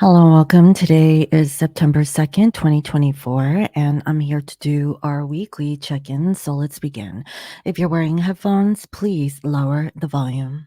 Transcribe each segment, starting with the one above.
Hello, welcome. Today is September 2nd, 2024, and I'm here to do our weekly check-in, so let's begin. If you're wearing headphones, please lower the volume.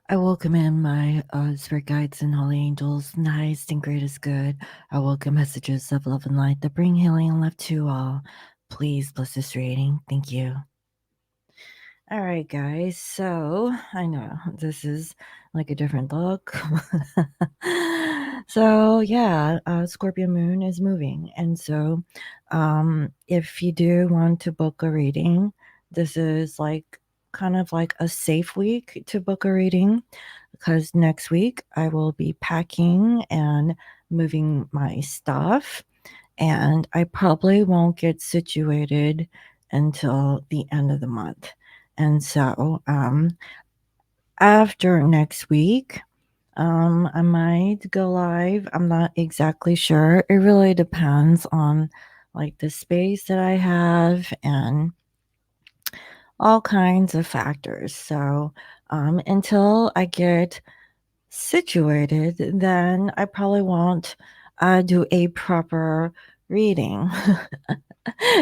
I welcome in my spirit guides and holy angels, highest and greatest good. I welcome messages of love and light that bring healing and love to all. Please bless this reading. Thank you. All right, guys. So I know this is like a different look. So yeah, Scorpio Moon is moving, and so if you do want to book a reading, this is like kind of like a safe week to book a reading because next week I will be packing and moving my stuff, and I probably won't get situated until the end of the month. And so after next week, I might go live. I'm not exactly sure. It really depends on like the space that I have and all kinds of factors. So until I get situated, then I probably won't do a proper reading.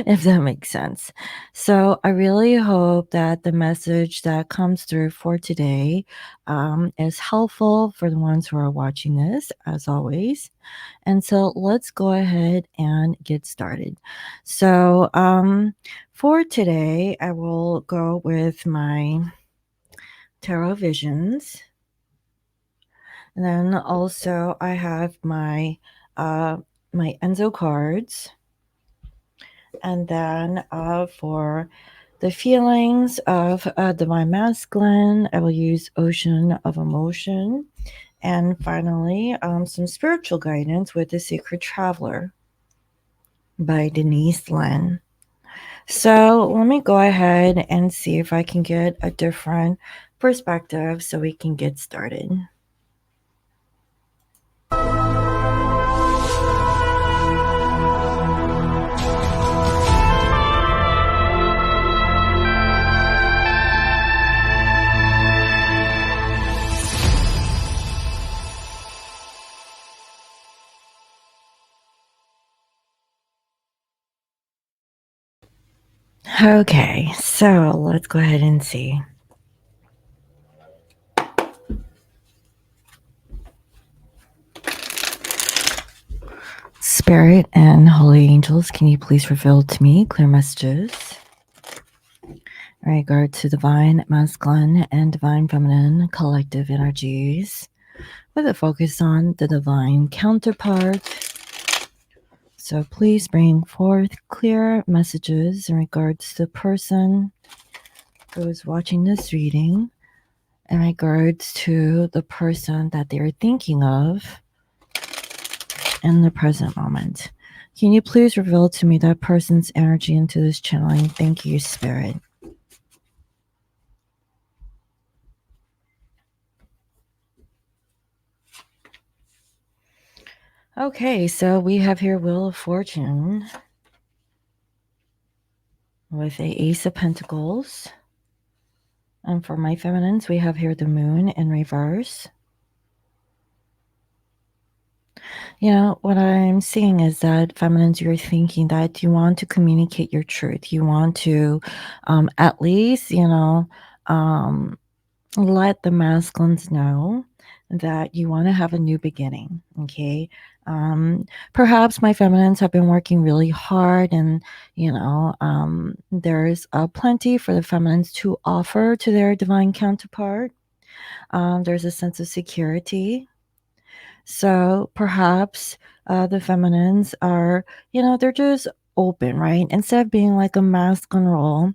If that makes sense. So I really hope that the message that comes through for today is helpful for the ones who are watching this, as always. And so let's go ahead and get started. So for today, I will go with my tarot visions. And then also I have my my Enzo cards. And then for the feelings of Divine Masculine, I will use Ocean of Emotion. And finally, some spiritual guidance with The Secret Traveler by Denise Lynn. So let me go ahead and see if I can get a different perspective so we can get started. Okay, so let's go ahead and see. Spirit and holy angels, can you please reveal to me clear messages in regard to divine masculine and divine feminine collective energies with a focus on the divine counterpart? So please bring forth clear messages in regards to the person who is watching this reading, in regards to the person that they're thinking of in the present moment. Can you please reveal to me that person's energy into this channeling? Thank you, Spirit. Okay, so we have here Wheel of Fortune with a Ace of Pentacles. And for my feminines, we have here the Moon in reverse. You know, what I'm seeing is that feminines, you're thinking that you want to communicate your truth. You want to at least, let the masculines know that you want to have a new beginning. Okay. Perhaps my feminines have been working really hard, and there's plenty for the feminines to offer to their divine counterpart. There's a sense of security. So perhaps the feminines are, they're just open, right? Instead of being like a masculine role,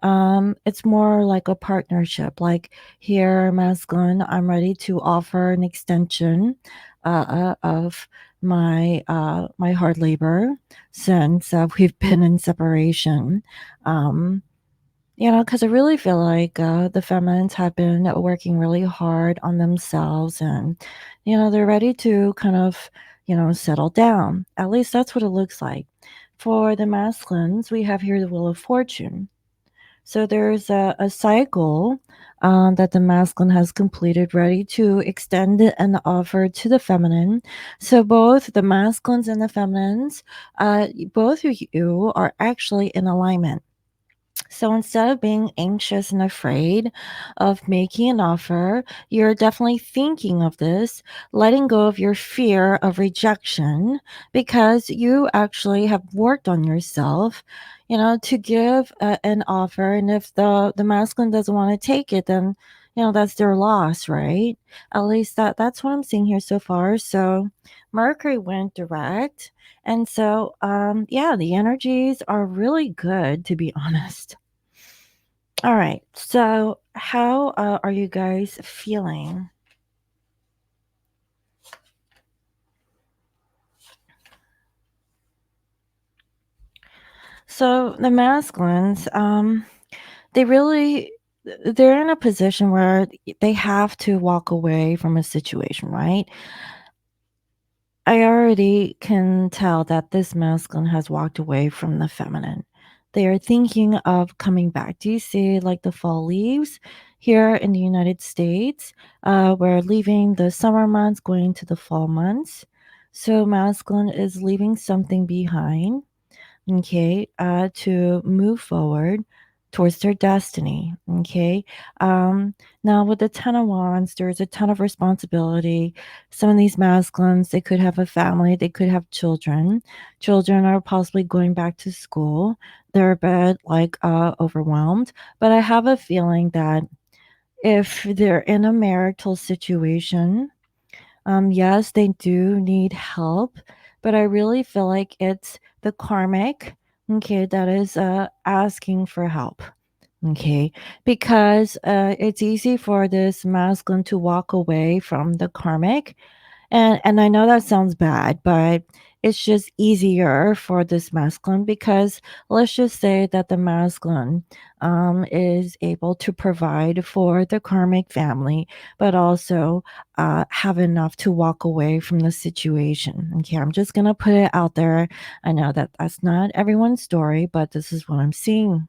It's more like a partnership. Like here, masculine, I'm ready to offer an extension of my hard labor since we've been in separation. Um, because I really feel like the feminines have been working really hard on themselves, and they're ready to kind of settle down. At least that's what it looks like. For the masculines, we have here the Wheel of Fortune. So there's a cycle that the masculine has completed, ready to extend an offer to the feminine. So both the masculines and the feminines, both of you are actually in alignment. So instead of being anxious and afraid of making an offer, you're definitely thinking of this, letting go of your fear of rejection because you actually have worked on yourself, to give an offer. And if the masculine doesn't want to take it, then that's their loss, right? At least that's what I'm seeing here so far. So Mercury went direct. And so, yeah, the energies are really good, to be honest. All right. So, how are you guys feeling? So, the masculines, they really they're in a position where they have to walk away from a situation, right? I already can tell that this masculine has walked away from the feminine. They are thinking of coming back. Do you see like the fall leaves here in the United States? We're leaving the summer months, going to the fall months. So masculine is leaving something behind, okay, to move forward towards their destiny, okay. Now with the 10 of wands, there's a ton of responsibility. Some of these masculines, they could have a family, they could have children are possibly going back to school. They're a bit like overwhelmed, but I have a feeling that if they're in a marital situation, yes, they do need help, but I really feel like it's the karmic, okay, that is asking for help. Okay, because it's easy for this masculine to walk away from the karmic, and I know that sounds bad, but it's just easier for this masculine because let's just say that the masculine is able to provide for the karmic family, but also have enough to walk away from the situation. Okay, I'm just gonna put it out there. I know that that's not everyone's story, but this is what I'm seeing.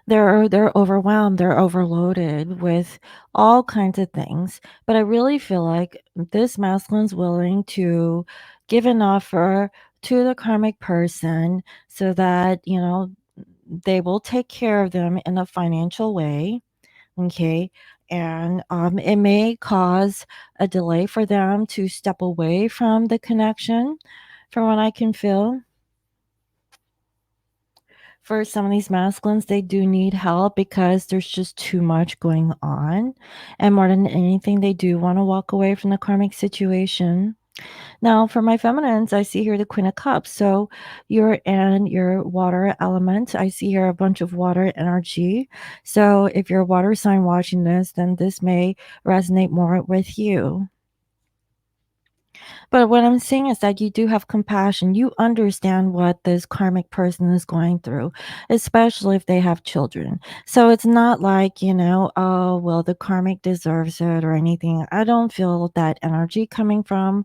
They're overwhelmed, they're overloaded with all kinds of things, but I really feel like this masculine's willing to give an offer to the karmic person so that, they will take care of them in a financial way, okay? And it may cause a delay for them to step away from the connection, from what I can feel. For some of these masculines, they do need help because there's just too much going on. And more than anything, they do want to walk away from the karmic situation. Now, for my feminines, I see here the Queen of Cups. So you're in your water element. I see here a bunch of water energy. So if you're a water sign watching this, then this may resonate more with you. But what I'm saying is that you do have compassion. You understand what this karmic person is going through, especially if they have children. So it's not like, oh, well, the karmic deserves it or anything. I don't feel that energy coming from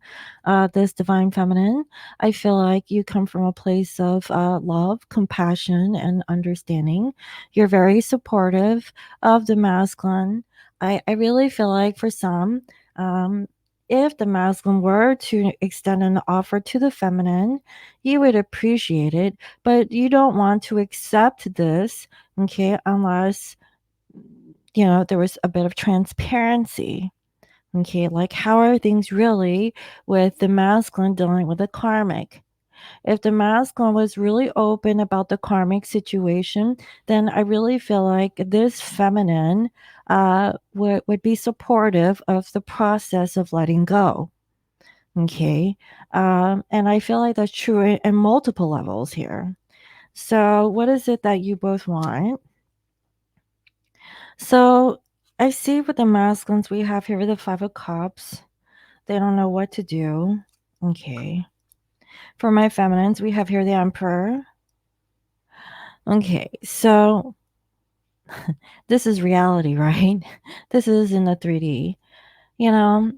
this divine feminine. I feel like you come from a place of love, compassion, and understanding. You're very supportive of the masculine. I really feel like for some, um, if the masculine were to extend an offer to the feminine, you would appreciate it, but you don't want to accept this, okay, unless, there was a bit of transparency. Okay, like how are things really with the masculine dealing with the karmic? If the masculine was really open about the karmic situation, then I really feel like this feminine would be supportive of the process of letting go. Okay. And I feel like that's true in multiple levels here. So, what is it that you both want? So, I see with the masculines we have here the Five of Cups. They don't know what to do. Okay. For my feminines, we have here the Emperor. Okay. So, this is reality, right? This is in the 3D. You know,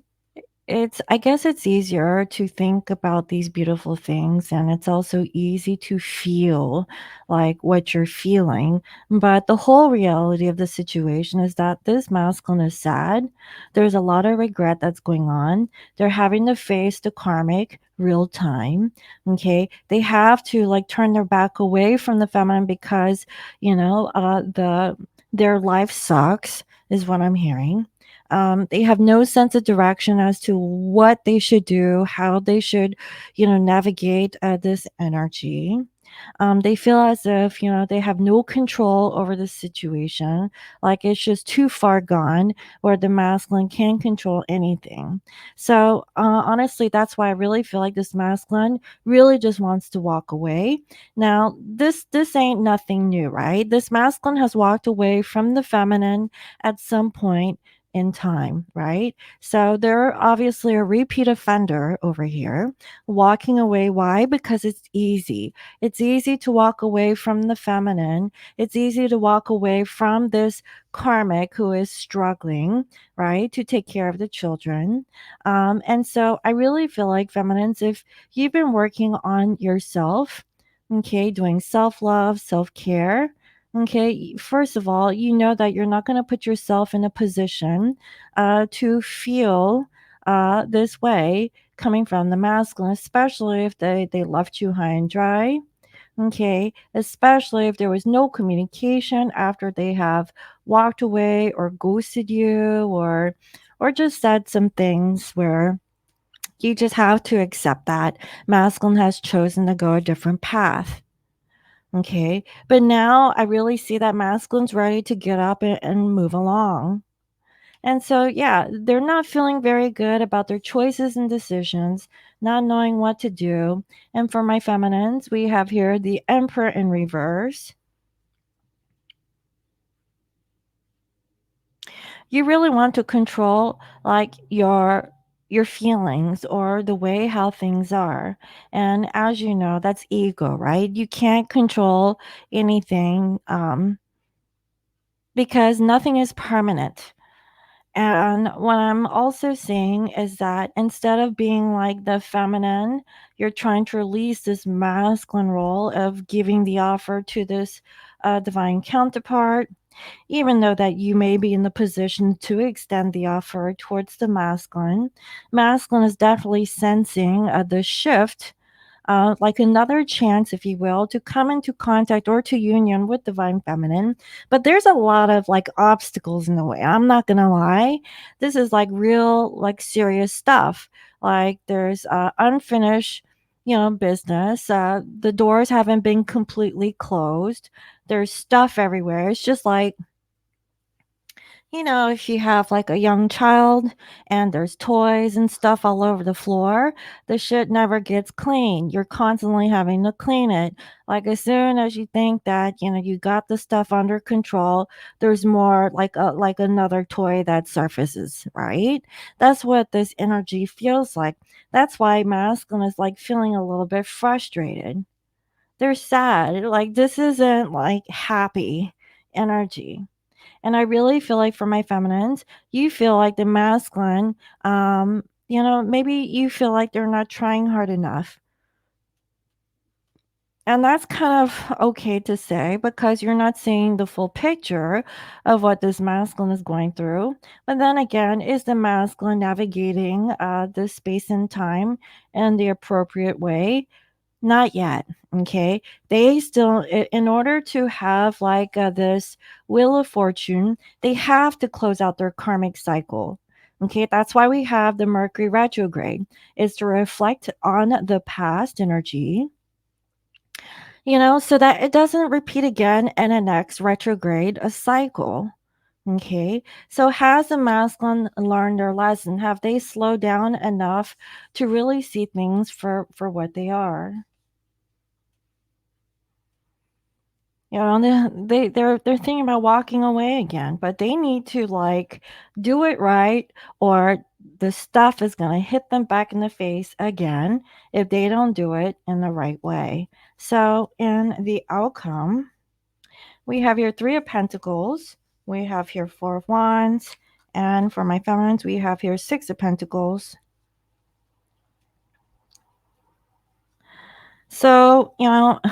I guess it's easier to think about these beautiful things, and it's also easy to feel like what you're feeling. But the whole reality of the situation is that this masculine is sad. There's a lot of regret that's going on. They're having to face the karmic real time. Okay. They have to like turn their back away from the feminine because, their life sucks, is what I'm hearing. They have no sense of direction as to what they should do, how they should, navigate this energy. They feel as if, they have no control over the situation, like it's just too far gone where the masculine can't control anything. So, honestly, that's why I really feel like this masculine really just wants to walk away. Now, this ain't nothing new, right? This masculine has walked away from the feminine at some point in time, right? So they're obviously a repeat offender over here, walking away. Why? Because it's easy. It's easy to walk away from the feminine. It's easy to walk away from this karmic who is struggling, right, to take care of the children. And so I really feel like feminines, if you've been working on yourself, okay, doing self love, self care, okay, first of all, you know that you're not going to put yourself in a position to feel this way coming from the masculine, especially if they left you high and dry. Okay, especially if there was no communication after they have walked away or ghosted you or just said some things where you just have to accept that masculine has chosen to go a different path. Okay. But now I really see that masculine's ready to get up and move along. And so, yeah, they're not feeling very good about their choices and decisions, not knowing what to do. And for my feminines, we have here the Emperor in reverse. You really want to control like your feelings or the way how things are. And as you know, that's ego, right? You can't control anything because nothing is permanent. And what I'm also seeing is that instead of being like the feminine, you're trying to release this masculine role of giving the offer to this divine counterpart, even though that you may be in the position to extend the offer towards the masculine. Masculine is definitely sensing the shift, like another chance, if you will, to come into contact or to union with divine feminine. But there's a lot of like obstacles in the way. I'm not gonna lie. This is like real, like serious stuff. Like there's unfinished, business. The doors haven't been completely closed. There's stuff everywhere. It's just like if you have like a young child and there's toys and stuff all over the floor, the shit never gets clean. You're constantly having to clean it. Like as soon as you think that, you got the stuff under control, there's more like another toy that surfaces, right? That's what this energy feels like. That's why masculine is like feeling a little bit frustrated. They're sad. Like this isn't like happy energy. And I really feel like for my feminines, you feel like the masculine, maybe you feel like they're not trying hard enough. And that's kind of okay to say because you're not seeing the full picture of what this masculine is going through. But then again, is the masculine navigating the space and time in the appropriate way? Not yet. Okay. They still, in order to have like this wheel of fortune, they have to close out their karmic cycle. Okay. That's why we have the Mercury retrograde, is to reflect on the past energy, so that it doesn't repeat again in a next retrograde a cycle. Okay. So has the masculine learned their lesson? Have they slowed down enough to really see things for what they are? You know, they're thinking about walking away again, but they need to like do it right, or the stuff is going to hit them back in the face again if they don't do it in the right way. So, in the outcome, we have here 3 of Pentacles, we have here 4 of Wands, and for my feminines, we have here 6 of Pentacles. So,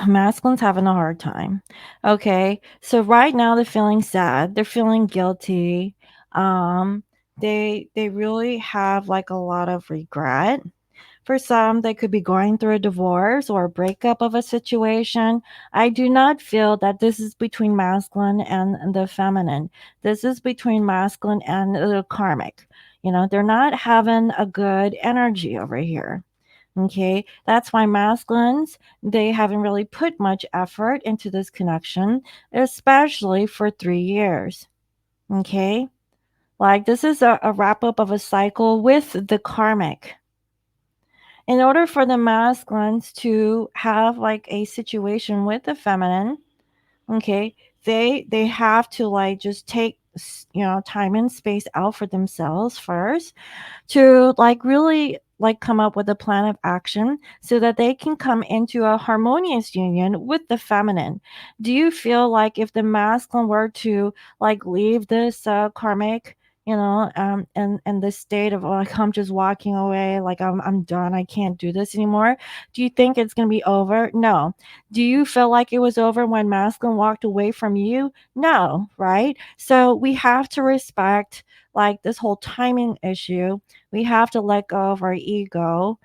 masculines having a hard time. Okay. So right now they're feeling sad. They're feeling guilty. Um, they really have like a lot of regret. For some, they could be going through a divorce or a breakup of a situation. I do not feel that this is between masculine and the feminine. This is between masculine and the karmic. They're not having a good energy over here. Okay, that's why masculines, they haven't really put much effort into this connection, especially for 3 years. Okay, like this is a wrap up of a cycle with the karmic. In order for the masculines to have like a situation with the feminine, okay, they have to like just take time and space out for themselves first to like really like come up with a plan of action so that they can come into a harmonious union with the feminine. Do you feel like if the masculine were to like leave this karmic, and the state of like I'm just walking away, like I'm done, I can't do this anymore, do you think it's going to be over? No. Do you feel like it was over when masculine walked away from you? No, right? So we have to respect like this whole timing issue. We have to let go of our ego,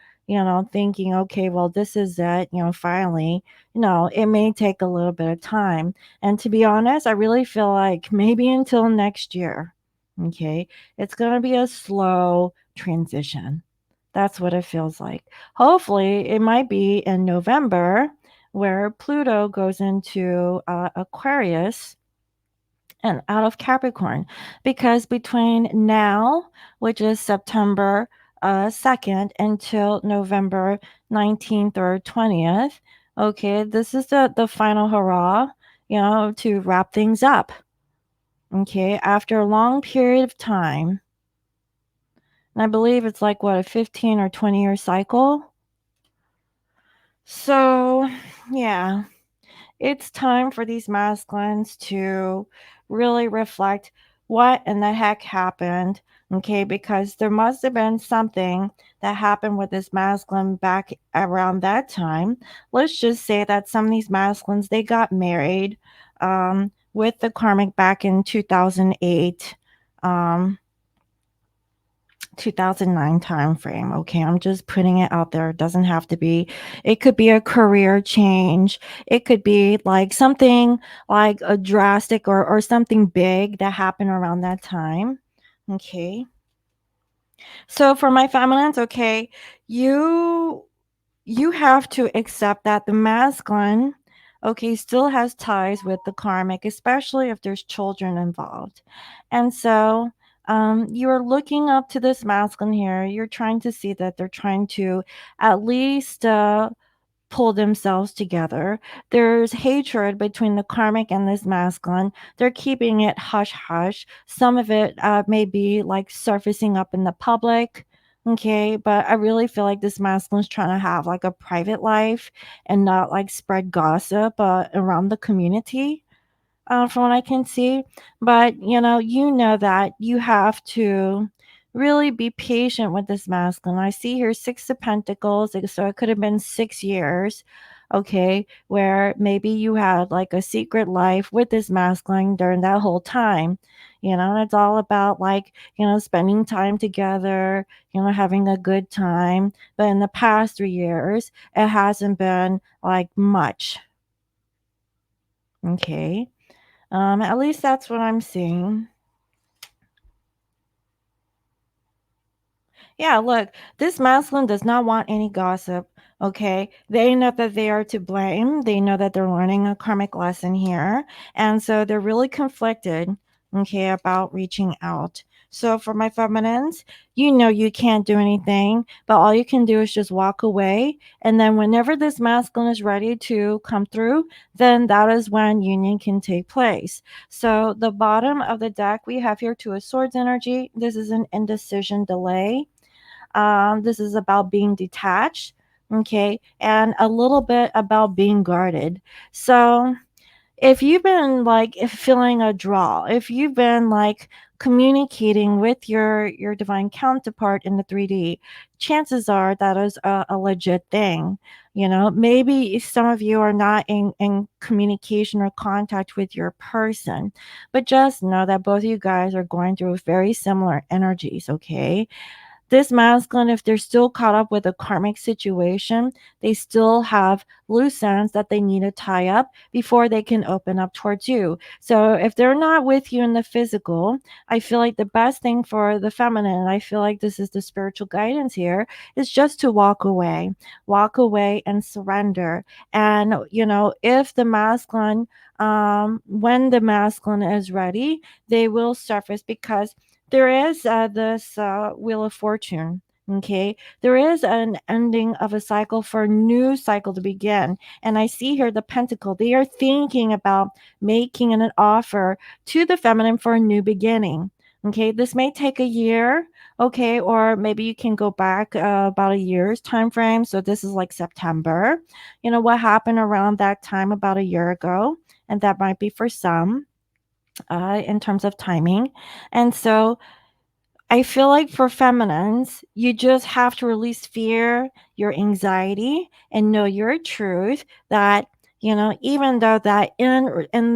thinking, okay, well, this is it, finally. It may take a little bit of time. And to be honest, I really feel like maybe until next year, okay, it's going to be a slow transition. That's what it feels like. Hopefully, it might be in November where Pluto goes into Aquarius and out of Capricorn, because between now, which is September 2nd, until November 19th or 20th, okay, this is the final hurrah, to wrap things up. Okay, after a long period of time, and I believe it's like what, a 15 or 20-year cycle. So, yeah, it's time for these masculines to really reflect what in the heck happened. Okay, because there must have been something that happened with this masculine back around that time. Let's just say that some of these masculines, they got married with the karmic back in 2008. 2009 time frame. Okay, I'm just putting it out there. It doesn't have to be. It could be a career change. It could be like something like a drastic or something big that happened around that time. Okay. So for my feminines, okay, you you have to accept that the masculine, okay, still has ties with the karmic, especially if there's children involved. And so you're looking up to this masculine here. You're trying to see that they're trying to at least pull themselves together. There's hatred between the karmic and this masculine. They're keeping it hush hush. Some of it may be like surfacing up in the public. Okay, but I really feel like this masculine's trying to have like a private life and not like spread gossip around the community, from what I can see. But you know that you have to really be patient with this masculine. I see here 6 of Pentacles, so it could have been 6 years. Okay, where maybe you had like a secret life with this masculine during that whole time. And it's all about like, spending time together, having a good time. But in the past 3 years, it hasn't been like much. Okay. At least that's what I'm seeing. Yeah, look, this masculine does not want any gossip. Okay. They know that they are to blame. They know that they're learning a karmic lesson here. And so they're really conflicted. okay, about reaching out. So for my feminines, you know you can't do anything, but all you can do is just walk away. And then whenever this masculine is ready to come through, then that is when union can take place. So the bottom of the deck, we have here Two of Swords energy. This is an indecision delay. This is about being detached, okay, and a little bit about being guarded. So if you've been like feeling a draw, if you've been like communicating with your divine counterpart in the 3D, chances are that is a legit thing. You know, maybe some of you are not in communication or contact with your person, but just know that both of you guys are going through very similar energies, okay? This masculine, if they're still caught up with a karmic situation, they still have loose ends that they need to tie up before they can open up towards you. So if they're not with you in the physical, I feel like the best thing for the feminine, and I feel like this is the spiritual guidance here, is just to walk away and surrender. And, you know, if the masculine, when the masculine is ready, they will surface because there is this wheel of fortune. Okay, there is an ending of a cycle for a new cycle to begin. And I see here the pentacle. They are thinking about making an offer to the feminine for a new beginning. Okay, this may take a year. Okay, or maybe you can go back about a year's time frame. So this is like September. You know what happened around that time about a year ago, and that might be for some in terms of timing. And so I feel like for feminines, you just have to release fear, your anxiety, and know your truth that, you know, even though that in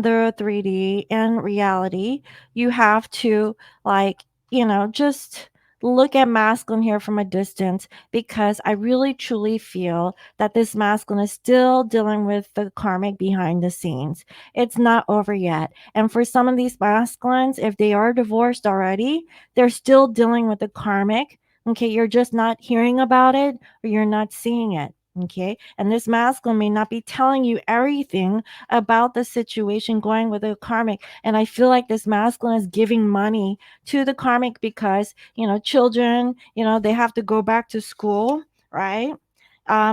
the 3D, in reality, you have to like, you know, just look at masculine here from a distance because I really truly feel that this masculine is still dealing with the karmic behind the scenes. It's not over yet. And for some of these masculines, if they are divorced already, they're still dealing with the karmic. Okay, you're just not hearing about it or you're not seeing it. Okay, and this masculine may not be telling you everything about the situation going with the karmic. And I feel like this masculine is giving money to the karmic because, you know, children, you know, they have to go back to school, right?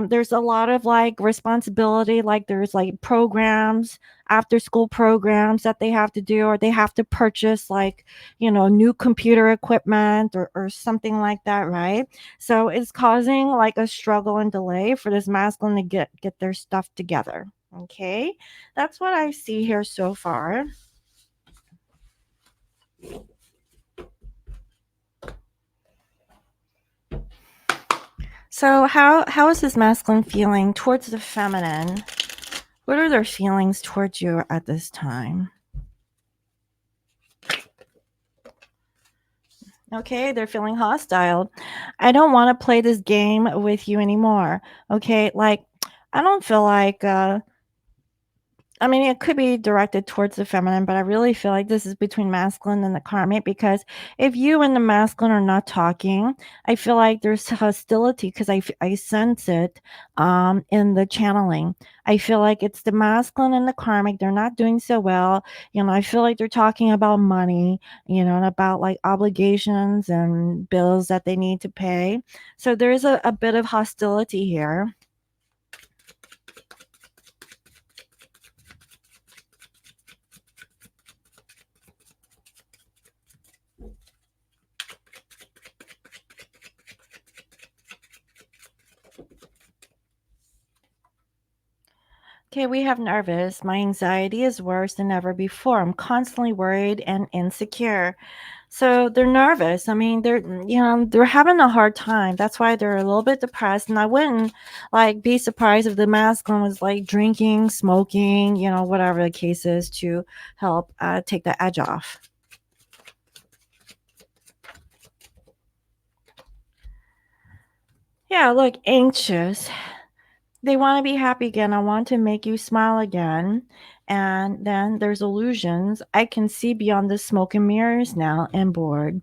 There's a lot of like responsibility, like there's like programs, after school programs that they have to do, or they have to purchase like, you know, new computer equipment or something like that, right? So it's causing like a struggle and delay for this masculine to get their stuff together. Okay, that's what I see here so far. So how is this masculine feeling towards the feminine? What are their feelings towards you at this time? Okay, they're feeling hostile. I don't want to play this game with you anymore. Okay, like I don't feel like I mean, it could be directed towards the feminine, but I really feel like this is between masculine and the karmic because if you and the masculine are not talking, I feel like there's hostility because I sense it in the channeling. I feel like it's the masculine and the karmic. They're not doing so well. You know, I feel like they're talking about money, you know, and about like obligations and bills that they need to pay. So there's a bit of hostility here. Okay, we have nervous. My anxiety is worse than ever before. I'm constantly worried and insecure. So they're nervous. I mean, you know, they're having a hard time. That's why they're a little bit depressed. And I wouldn't like be surprised if the masculine was like drinking, smoking, you know, whatever the case is to help take the edge off. Yeah, look, anxious. They want to be happy again. I want to make you smile again. And then there's illusions. I can see beyond the smoke and mirrors now and bored.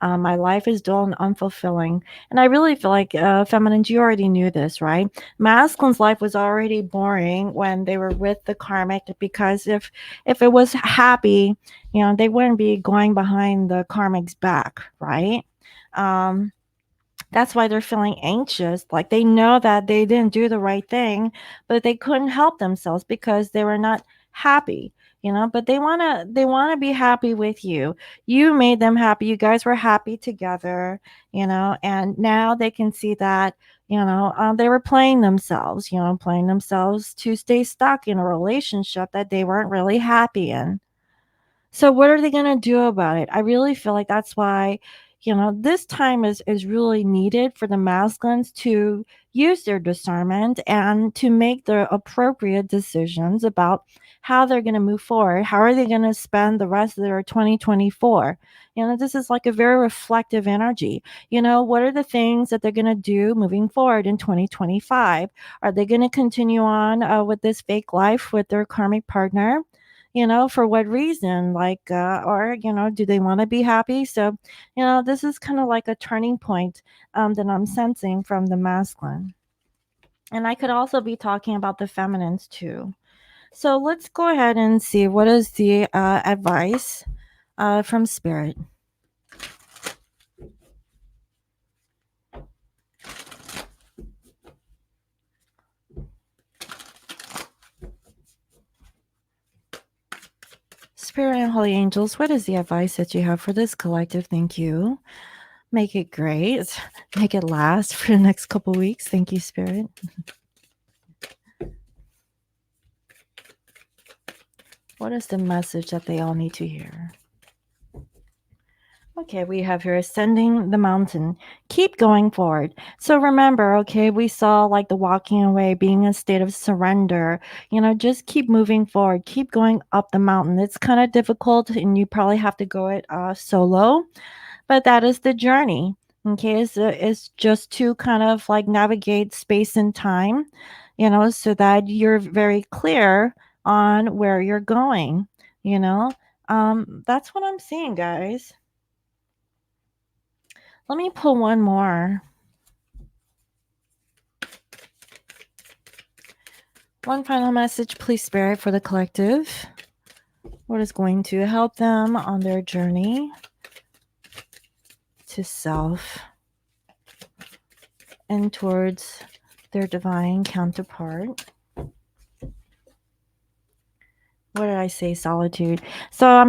My life is dull and unfulfilling. And I really feel like, feminines, you already knew this, right? Masculine's life was already boring when they were with the karmic, because if it was happy, they wouldn't be going behind the karmic's back, right? Um, that's why they're feeling anxious. Like they know that they didn't do the right thing, but they couldn't help themselves because they were not happy, but they want to be happy with you. You made them happy. You guys were happy together, and now they can see that, they were playing themselves to stay stuck in a relationship that they weren't really happy in. So what are they going to do about it? I really feel like that's why, this time is really needed for the masculines to use their discernment and to make the appropriate decisions about how they're going to move forward. How are they going to spend the rest of their 2024? This is like a very reflective energy. What are the things that they're going to do moving forward in 2025? Are they going to continue on with this fake life with their karmic partner? For what reason? Like, or, do they want to be happy? So, this is kind of like a turning point that I'm sensing from the masculine. And I could also be talking about the feminines too. So let's go ahead and see what is the advice from spirit. Spirit and holy angels, what is the advice that you have for this collective? Thank you. Make it great. Make it last for the next couple weeks. Thank you, Spirit. What is the message that they all need to hear? Okay, we have here ascending the mountain. Keep going forward. So remember, okay, we saw like the walking away being a state of surrender. Just keep moving forward. Keep going up the mountain. It's kind of difficult and you probably have to go it solo, but that is the journey. Okay, it's just to kind of like navigate space and time, so that you're very clear on where you're going, you know. That's what I'm seeing, guys. Let me pull one more. One final message, please, Spirit, for the collective. What is going to help them on their journey to self and towards their divine counterpart? What did I say? Solitude. So,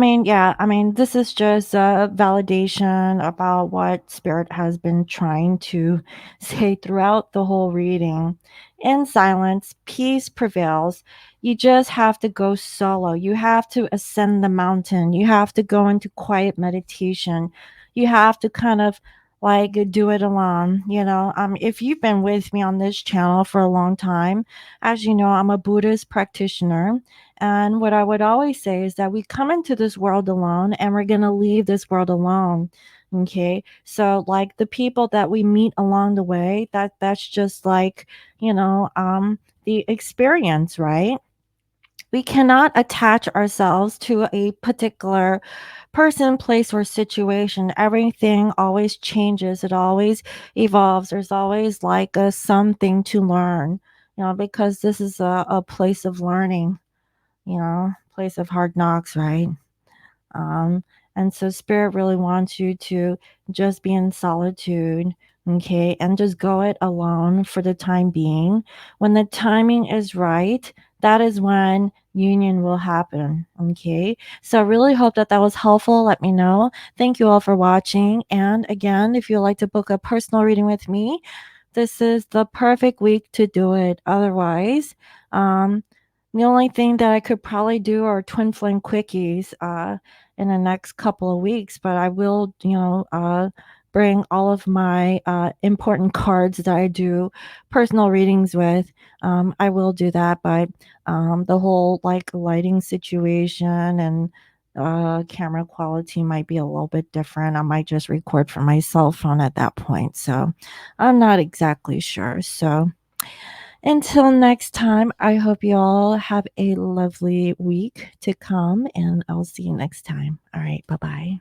this is just a validation about what Spirit has been trying to say throughout the whole reading. In silence, peace prevails. You just have to go solo. You have to ascend the mountain. You have to go into quiet meditation. You have to kind of like do it alone. If you've been with me on this channel for a long time, as you know, I'm a Buddhist practitioner. And what I would always say is that we come into this world alone and we're going to leave this world alone. Okay. So like the people that we meet along the way, that's just like, the experience, right? We cannot attach ourselves to a particular person, place, or situation. Everything always changes. It always evolves. There's always like something to learn, because this is a place of learning, place of hard knocks, right? Um, and so Spirit really wants you to just be in solitude, okay, and just go it alone for the time being. When the timing is right, that is when union will happen, okay? So I really hope that that was helpful. Let me know. Thank you all for watching. And again, if you'd like to book a personal reading with me, this is the perfect week to do it. Otherwise, the only thing that I could probably do are twin flame quickies in the next couple of weeks, but I will, bring all of my important cards that I do personal readings with. I will do that, but the whole like lighting situation and camera quality might be a little bit different. I might just record from my cell phone at that point. So I'm not exactly sure. So until next time, I hope you all have a lovely week to come, and I'll see you next time. All right. Bye bye.